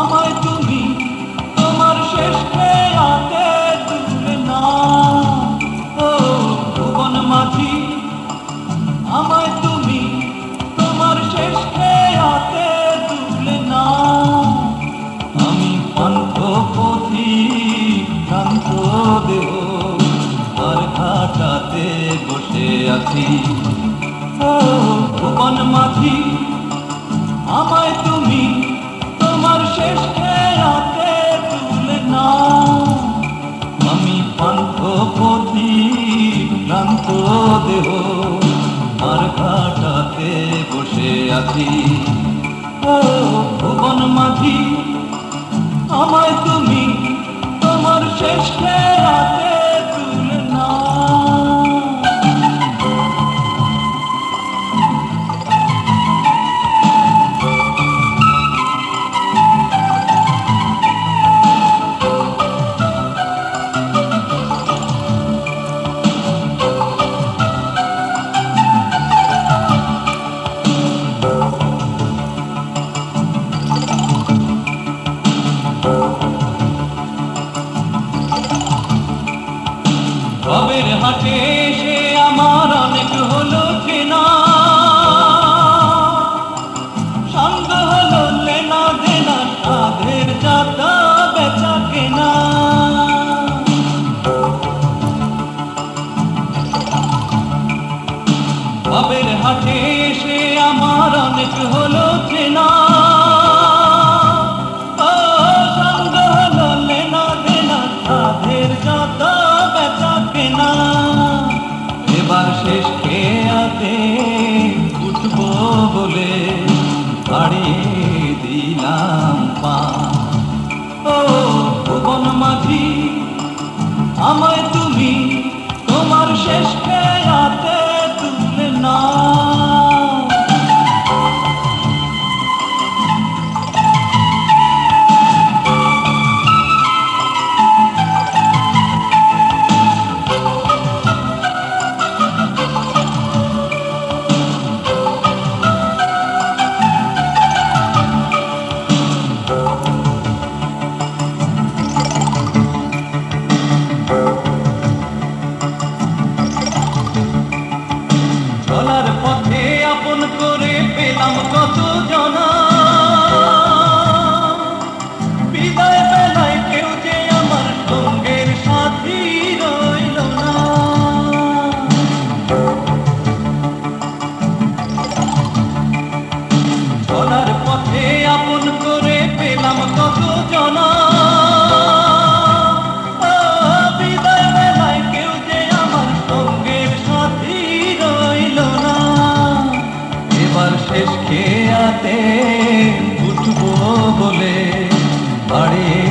আমায় তুমি তোমার শেষ খেয়াতে তুলে নাও। ও ভুবন মাঝি, আমায় তুমি তোমার শেষ খেয়াতে তুলে নাও। আমি পান্থ পথিক ক্লান্ত দেহ আর ঘাটাতে বসে আছি। ও ভুবন মাঝি, আমায় তুমি তোমার শেষ খেয়াতে তুলে নাও। আমি পান্থ পথিক ক্লান্ত দেহ আর ঘাটাতে বসে আছি। ও ভুবন মাঝি, আমায় তুমি তোমার শেষ খেয়াতে তুলে নাও। ভবের হাটে এসে আমার অনেক হলো চেনা, সঙ্গ হলো লেনা দেনা, সাধের যাতা বেচা কেনা। ভবের হাটে এসে আমার অনেক হলো চেনা, সঙ্গ হলো লেনা দেনা, সাধের যাতা বেচা কেনা। এবার শেষ খেয়াতে উঠবো বলে হারিয়ে দিলাম পা। ও ভুবন মাঝি, আমায় তুমি তোমার শেষ খেয়াতে তুলে নাও। চলার পথে আপন করে পেলাম কত জনা, বিদায় বেলায় কেউ যে আমার সঙ্গের সাথী রইল না। চলার পথে আপন করে পেলাম কত জনা, বিদায় বেলায় কেউ যে আমার সঙ্গের সাথী রইল না। এবার শেষ খেয়াতে উঠবো বলে বাড়িয়ে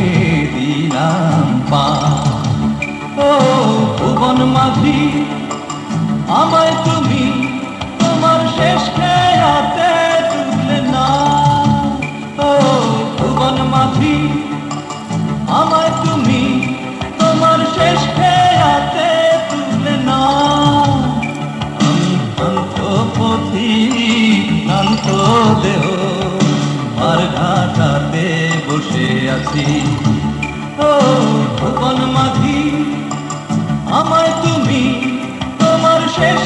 দিলাম পা। ও ভুবন মাঝি, আমায় তুমি তোমার শেষ খেয়াতে তুলে নাও। ও ভুবন মাঝি, আমায় তুমি তোমার শেষ খেয়াতে তুলে নাও। আমি পান্থ পথিক ক্লান্ত দেহ আর ঘাটাতে বসে আছি। ও ভুবন মাঝি, আমায় তুমি তোমার শেষ